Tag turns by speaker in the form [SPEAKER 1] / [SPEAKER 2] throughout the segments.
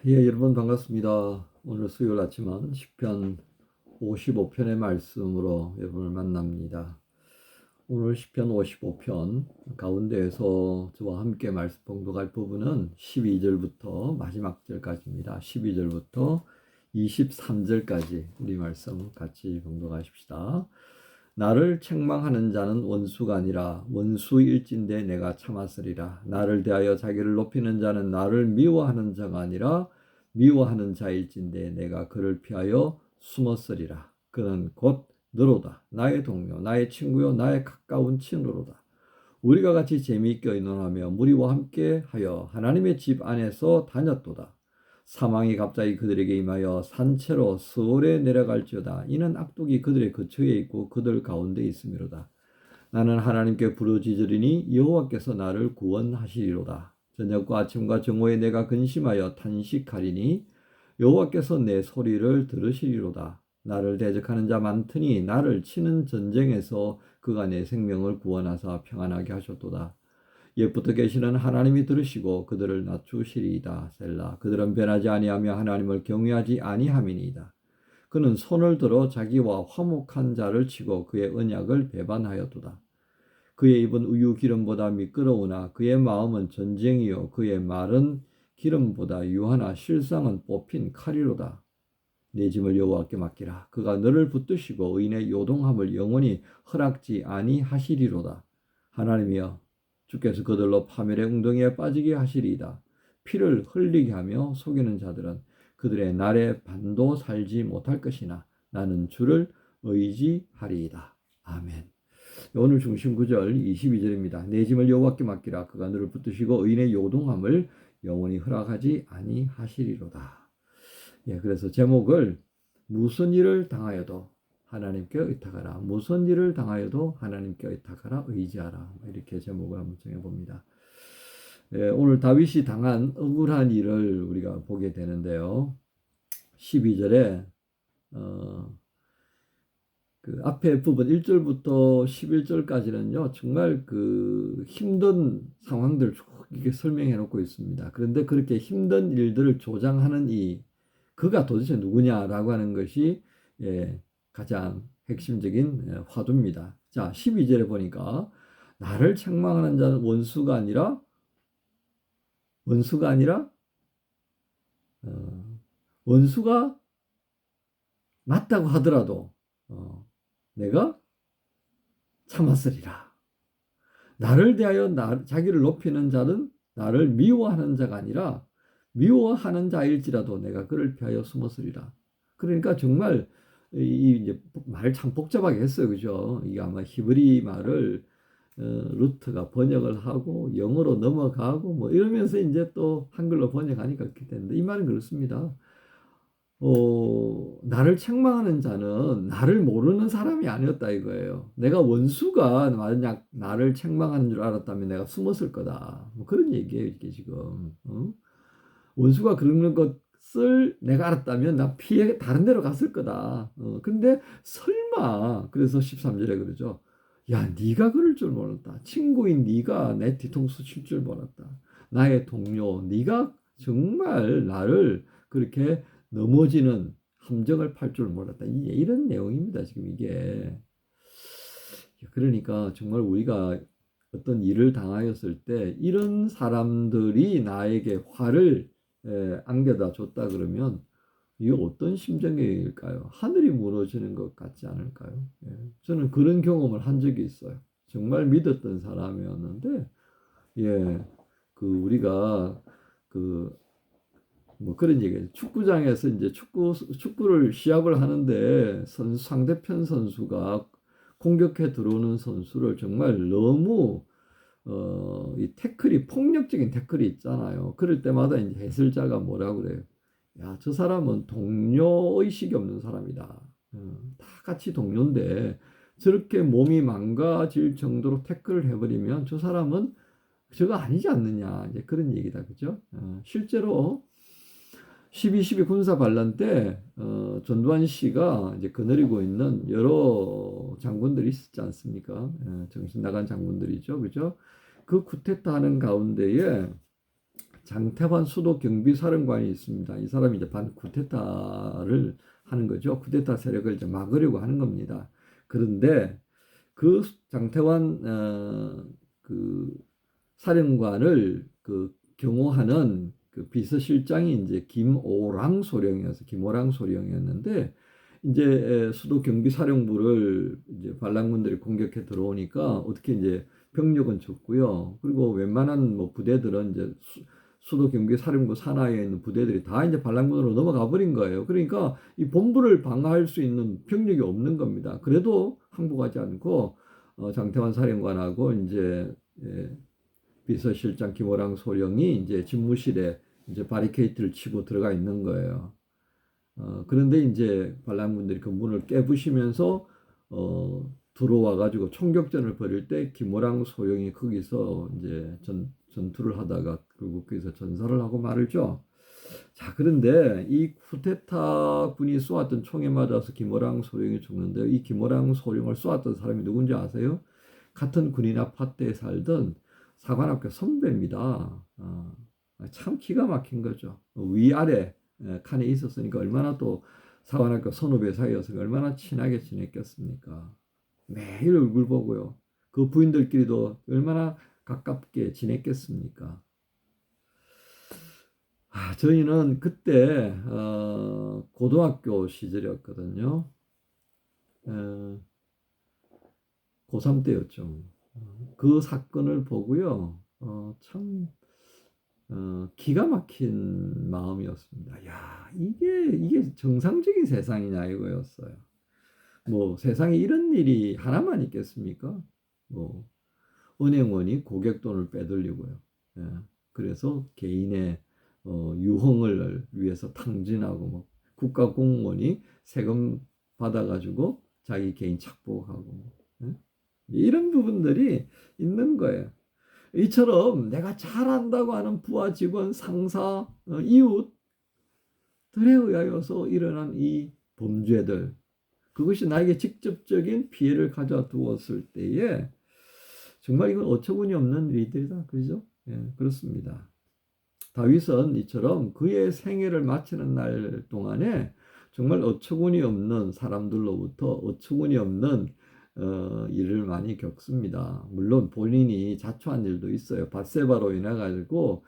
[SPEAKER 1] 예, 여러분 반갑습니다. 오늘 수요일 아침은 시편 55편의 말씀으로 여러분을 만납니다. 오늘 시편 55편 가운데에서 저와 함께 말씀 봉독할 부분은 12절부터 마지막 절까지입니다. 12절부터 23절까지 우리 말씀 같이 봉독하십시다. 나를 책망하는 자는 원수가 아니라 원수일진대 내가 참았으리라. 나를 대하여 자기를 높이는 자는 나를 미워하는 자가 아니라 미워하는 자일진대 내가 그를 피하여 숨었으리라. 그는 곧 너로다. 나의 동료, 나의 친구요, 나의 가까운 친구로다. 우리가 같이 재미있게 의논하며 무리와 함께 하여 하나님의 집 안에서 다녔도다. 사망이 갑자기 그들에게 임하여 산채로 스올에 내려갈지어다. 이는 악독이 그들의 거처에 있고 그들 가운데 있음이로다. 나는 하나님께 부르짖으리니 여호와께서 나를 구원하시리로다. 저녁과 아침과 정오에 내가 근심하여 탄식하리니 여호와께서 내 소리를 들으시리로다. 나를 대적하는 자 많더니 나를 치는 전쟁에서 그가 내 생명을 구원하사 평안하게 하셨도다. 옛부터 계시는 하나님이 들으시고 그들을 낮추시리이다. 셀라. 그들은 변하지 아니하며 하나님을 경외하지 아니함이니이다. 그는 손을 들어 자기와 화목한 자를 치고 그의 언약을 배반하였도다. 그의 입은 우유 기름보다 미끄러우나 그의 마음은 전쟁이요 그의 말은 기름보다 유하나 실상은 뽑힌 칼이로다. 내 짐을 여호와께 맡기라. 그가 너를 붙드시고 의인의 요동함을 영원히 허락지 아니하시리로다. 하나님이여 주께서 그들로 파멸의 웅덩이에 빠지게 하시리이다. 피를 흘리게 하며 속이는 자들은 그들의 날에 반도 살지 못할 것이나 나는 주를 의지하리이다. 아멘. 오늘 중심 구절 22절입니다. 내 짐을 여호와께 맡기라. 그가 너를 붙드시고 의인의 요동함을 영원히 허락하지 아니하시리로다. 예, 그래서 제목을 무슨 일을 당하여도 하나님께 의탁하라. 무슨 일을 당하여도 하나님께 의탁하라. 의지하라. 이렇게 제목을 한번 정해봅니다. 예, 오늘 다윗이 당한 억울한 일을 우리가 보게 되는데요. 12절에 그 앞에 부분 1절부터 11절까지는요. 정말 그 힘든 상황들을 쭉 이렇게 설명해 놓고 있습니다. 그런데 그렇게 힘든 일들을 조장하는 그가 도대체 누구냐라고 하는 것이 가장 핵심적인 화두입니다. 자, 12절에 보니까 나를 책망하는 자는 원수가 아니라 원수가 맞다고 하더라도 내가 참았으리라. 나를 대하여 자기를 높이는 자는 나를 미워하는 자가 아니라 미워하는 자일지라도 내가 그를 피하여 숨었으리라. 그러니까 정말 이제 말을 참 복잡하게 했어요, 그죠? 이게 아마 히브리 말을 루트가 번역을 하고 영어로 넘어가고 뭐 이러면서 이제 또 한글로 번역하니까 그렇게 되는데 이 말은 그렇습니다. 나를 책망하는 자는 나를 모르는 사람이 아니었다 이거예요. 내가 원수가 만약 나를 책망하는 줄 알았다면 내가 숨었을 거다. 뭐 그런 얘기예요, 이게 지금. 원수가 그러는 것을 내가 알았다면 나 피해 다른 데로 갔을 거다. 근데 설마 그래서 13절에 그러죠. 야, 네가 그럴 줄 몰랐다. 친구인 네가 내 뒤통수 칠 줄 몰랐다. 나의 동료, 네가 정말 나를 그렇게 넘어지는 함정을 팔 줄 몰랐다. 이런 내용입니다. 지금 이게. 그러니까 정말 우리가 어떤 일을 당하였을 때 이런 사람들이 나에게 화를 안겨다 줬다 그러면 이게 어떤 심정일까요? 하늘이 무너지는 것 같지 않을까요? 저는 그런 경험을 한 적이 있어요. 정말 믿었던 사람이었는데, 예, 그 우리가 그 뭐 그런 얘기예요. 축구장에서 이제 축구를 시합을 하는데 상대편 선수가 공격해 들어오는 선수를 정말 너무 이 태클이 폭력적인 태클이 있잖아요. 그럴 때마다 이제 해설자가 뭐라고 그래요? 야, 저 사람은 동료 의식이 없는 사람이다. 다 같이 동료인데 저렇게 몸이 망가질 정도로 태클을 해버리면 저 사람은 저거 아니지 않느냐. 이제 그런 얘기다, 그죠? 실제로 12.12 군사 반란 때 전두환 씨가 이제 거느리고 있는 여러 장군들이 있었지 않습니까? 정신 나간 장군들이죠, 그죠? 그 쿠데타 하는 가운데에 장태환 수도 경비사령관이 있습니다. 이 사람이 이제 반 쿠데타를 하는 거죠. 쿠데타 세력을 이제 막으려고 하는 겁니다. 그런데 그 장태환 그 사령관을 그 경호하는 그 비서실장이 이제 김오랑 소령이었는데 이제 수도 경비사령부를 이제 반란군들이 공격해 들어오니까 어떻게 이제 병력은 적고요. 그리고 웬만한 뭐 부대들은 이제 수도 경비사령부 산하에 있는 부대들이 다 이제 반란군으로 넘어가 버린 거예요. 그러니까 이 본부를 방어할 수 있는 병력이 없는 겁니다. 그래도 항복하지 않고 장태환 사령관하고 이제 비서실장 김호랑 소령이 이제 집무실에 이제 바리케이트를 치고 들어가 있는 거예요. 그런데 이제 반란군들이 그 문을 깨부시면서 들어와 가지고 총격전을 벌일 때 김호랑 소령이 거기서 이제 전투를 하다가 결국 거기서 전사를 하고 말을죠. 자, 그런데 이 쿠데타 군이 쏘았던 총에 맞아서 김호랑 소령이 죽는데 이 김호랑 소령을 쏘았던 사람이 누군지 아세요? 같은 군인 아파트에 살던 사관학교 선배입니다. 참 기가 막힌 거죠. 위아래 칸에 있었으니까 얼마나 또 사관학교 선후배 사이여서 얼마나 친하게 지냈겠습니까? 매일 얼굴 보고요. 그 부인들끼리도 얼마나 가깝게 지냈겠습니까? 저희는 그때 고등학교 시절이었거든요. 고3 때였죠. 그 사건을 보고요. 참 기가 막힌 마음이었습니다. 야, 이게 정상적인 세상이냐 이거였어요. 뭐 세상에 이런 일이 하나만 있겠습니까? 뭐 은행원이 고객돈을 빼돌리고요. 예, 그래서 개인의 유흥을 위해서 탕진하고 뭐 국가 공무원이 세금 받아가지고 자기 개인 착복하고 뭐, 예? 이런 부분들이 있는 거예요. 이처럼 내가 잘한다고 하는 부하 직원, 상사, 이웃들에 의하여서 일어난 이 범죄들, 그것이 나에게 직접적인 피해를 가져두었을 때에 정말 이건 어처구니 없는 일들이다. 그죠? 예, 그렇습니다. 다윗은 이처럼 그의 생애를 마치는 날 동안에 정말 어처구니 없는 사람들로부터 어처구니 없는 일을 많이 겪습니다. 물론 본인이 자초한 일도 있어요. 밧세바로 인해 가지고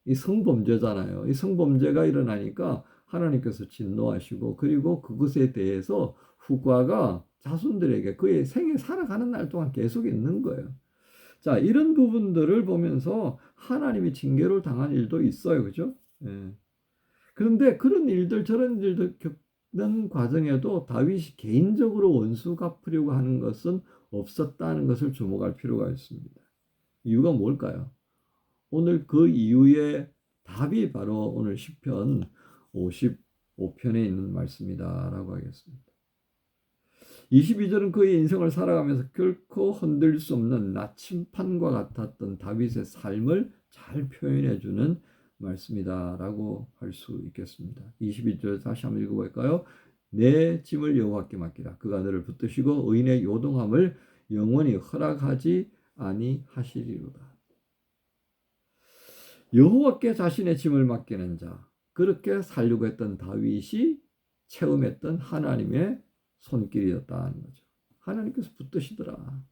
[SPEAKER 1] 이 성범죄잖아요. 이 성범죄가 일어나니까 하나님께서 진노하시고 그리고 그것에 대해서 후과가 자손들에게 그의 생에 살아가는 날 동안 계속 있는 거예요. 자, 이런 부분들을 보면서 하나님이 징계를 당한 일도 있어요. 그죠? 예. 그런데 그런 일들, 저런 일들 겪는 과정에도 다윗이 개인적으로 원수 갚으려고 하는 것은 없었다는 것을 주목할 필요가 있습니다. 이유가 뭘까요? 오늘 그 이유의 답이 바로 오늘 시편 55편에 있는 말씀이다라고 하겠습니다. 22절은 그의 인생을 살아가면서 결코 흔들 수 없는 나침판과 같았던 다윗의 삶을 잘 표현해 주는 말씀이다라고 할 수 있겠습니다. 22절 다시 한번 읽어볼까요? 내 짐을 여호와께 맡기라. 그가 너를 붙드시고 의인의 요동함을 영원히 허락하지 아니하시리로다. 여호와께 자신의 짐을 맡기는 자, 그렇게 살려고 했던 다윗이 체험했던 하나님의 손길이었다는 거죠. 하나님께서 붙드시더라.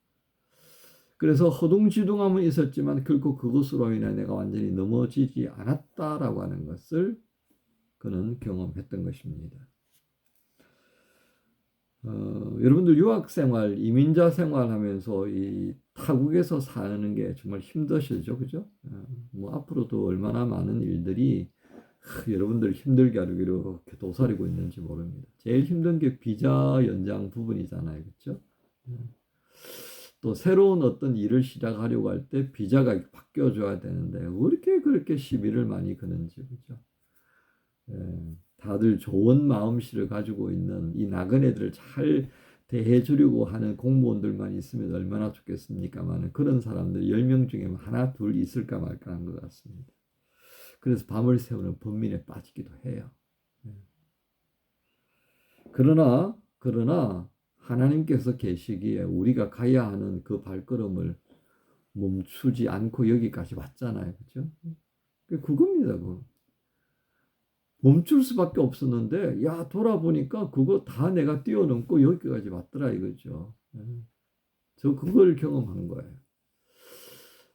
[SPEAKER 1] 그래서 허둥지둥함은 있었지만 결코 그것으로 인해 내가 완전히 넘어지지 않았다라고 하는 것을 그는 경험했던 것입니다. 여러분들 유학생활, 이민자 생활하면서 이 타국에서 사는 게 정말 힘드시죠, 그죠? 뭐 앞으로도 얼마나 많은 일들이 여러분들 힘들게 하려고 이렇게 도사리고 있는지 모릅니다. 제일 힘든 게 비자 연장 부분이잖아요, 그렇죠? 또 새로운 어떤 일을 시작하려고 할 때 비자가 바뀌어줘야 되는데 왜 이렇게 그렇게 시비를 많이 거는지, 그죠? 다들 좋은 마음씨를 가지고 있는 이 나그네들을 잘 대해주려고 하는 공무원들만 있으면 얼마나 좋겠습니까만 그런 사람들 10명 중에 하나 둘 있을까 말까 한 것 같습니다. 그래서 밤을 새우는 범민에 빠지기도 해요. 그러나 하나님께서 계시기에 우리가 가야 하는 그 발걸음을 멈추지 않고 여기까지 왔잖아요. 그죠? 그겁니다. 그거. 멈출 수밖에 없었는데 야 돌아보니까 그거 다 내가 뛰어넘고 여기까지 왔더라 이거죠. 저 그걸 경험한 거예요.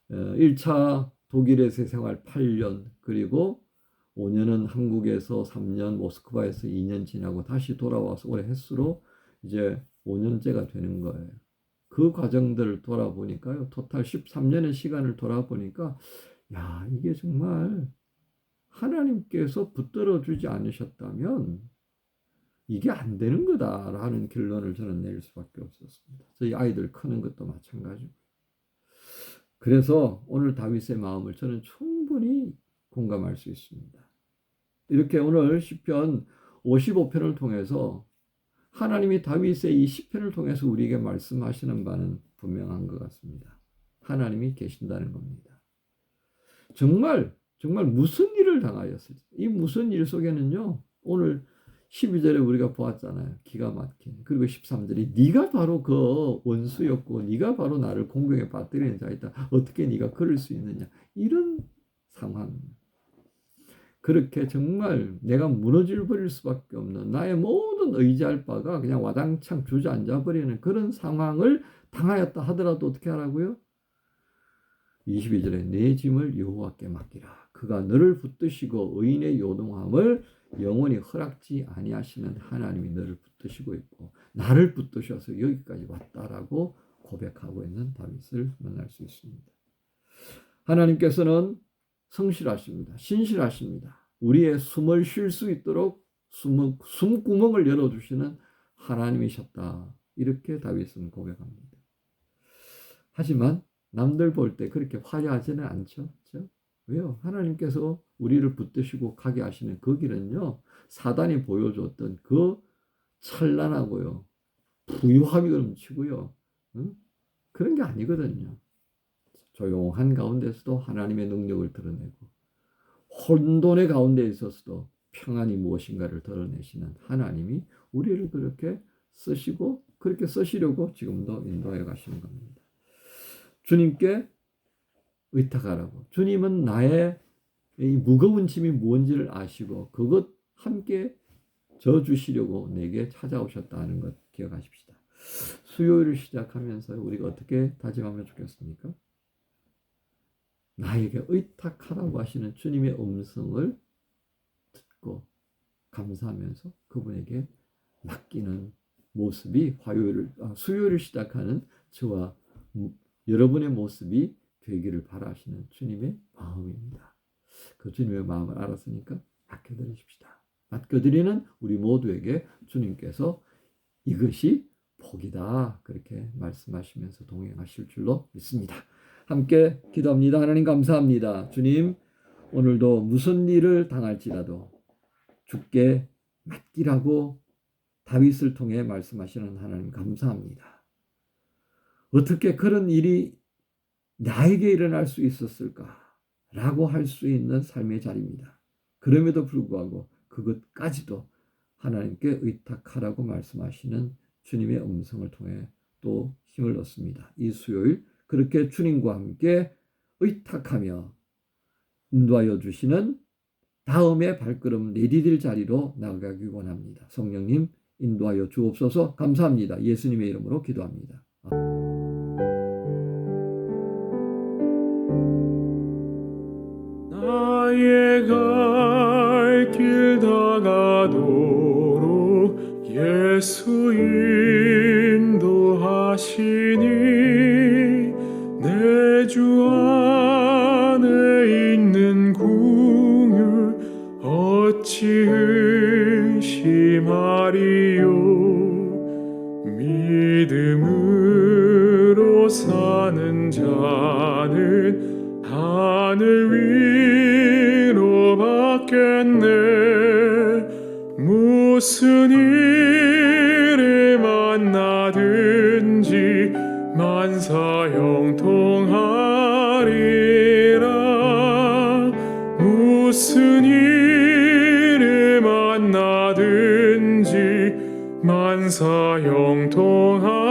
[SPEAKER 1] 1차 독일에서 생활 8년 그리고 5년은 한국에서 3년 모스크바에서 2년 지나고 다시 돌아와서 올해 횟수로 이제 5년째가 되는 거예요. 그 과정들을 돌아보니까요. 토탈 13년의 시간을 돌아보니까 야 이게 정말 하나님께서 붙들어 주지 않으셨다면 이게 안 되는 거다라는 결론을 저는 내릴 수밖에 없었습니다. 저희 아이들 크는 것도 마찬가지고. 그래서 오늘 다윗의 마음을 저는 충분히 공감할 수 있습니다. 이렇게 오늘 시편 55편을 통해서 하나님이 다윗의 이 시편을 통해서 우리에게 말씀하시는 바는 분명한 것 같습니다. 하나님이 계신다는 겁니다. 정말 무슨 일을 당하였을지 이 무슨 일 속에는요. 오늘 12절에 우리가 보았잖아요. 기가 막힌. 그리고 13절이 네가 바로 그 원수였고 네가 바로 나를 공경에 빠뜨리는 자이다. 어떻게 네가 그럴 수 있느냐. 이런 상황. 그렇게 정말 내가 무너질 버릴 수밖에 없는 나의 모든 의지할 바가 그냥 와당창 주저앉아 버리는 그런 상황을 당하였다 하더라도 어떻게 하라고요? 22절에 내 짐을 여호와께 맡기라. 그가 너를 붙드시고 의인의 요동함을 영원히 허락지 아니하시는 하나님이 너를 붙드시고 있고 나를 붙드셔서 여기까지 왔다라고 고백하고 있는 다윗을 만날 수 있습니다. 하나님께서는 성실하십니다. 신실하십니다. 우리의 숨을 쉴 수 있도록 숨구멍을 열어주시는 하나님이셨다. 이렇게 다윗은 고백합니다. 하지만 남들 볼 때 그렇게 화려하지는 않죠. 그렇죠? 왜요? 하나님께서 우리를 붙드시고 가게 하시는 그 길은요. 사단이 보여줬던 그 찬란하고요. 부유함이 넘치고요. 그런 게 아니거든요. 조용한 가운데서도 하나님의 능력을 드러내고 혼돈의 가운데 있어서도 평안이 무엇인가를 드러내시는 하나님이 우리를 그렇게 쓰시고 그렇게 쓰시려고 지금도 인도해 가시는 겁니다. 주님께 의탁하라고. 주님은 나의 이 무거운 짐이 무엇인지를 아시고 그것 함께 져주시려고 내게 찾아오셨다는 것 기억하십시다. 수요일을 시작하면서 우리가 어떻게 다짐하면 좋겠습니까? 나에게 의탁하라고 하시는 주님의 음성을 듣고 감사하면서 그분에게 맡기는 모습이 수요일을 시작하는 저와 여러분의 모습이 되기를 바라시는 주님의 마음입니다. 그 주님의 마음을 알았으니까 맡겨드리십시다. 맡겨드리는 우리 모두에게 주님께서 이것이 복이다 그렇게 말씀하시면서 동행하실 줄로 믿습니다. 함께 기도합니다. 하나님 감사합니다. 주님 오늘도 무슨 일을 당할지라도 주께 맡기라고 다윗을 통해 말씀하시는 하나님 감사합니다. 어떻게 그런 일이 나에게 일어날 수 있었을까라고 할 수 있는 삶의 자리입니다. 그럼에도 불구하고 그것까지도 하나님께 의탁하라고 말씀하시는 주님의 음성을 통해 또 힘을 얻습니다. 이 수요일 그렇게 주님과 함께 의탁하며 인도하여 주시는 다음의 발걸음 내디딜 자리로 나아가기 원합니다. 성령님 인도하여 주옵소서. 감사합니다. 예수님의 이름으로 기도합니다.
[SPEAKER 2] 나의 갈 길 다가도록 예수 인도하시니 내 주 안에 있는 긍휼 어찌 의심하리요. 믿음으로 사는 자는 하늘 위로 받겠네. 무슨 일을 만나든지 만사 형통하리라. 무슨 일을 만나든지 만사 형통하리라.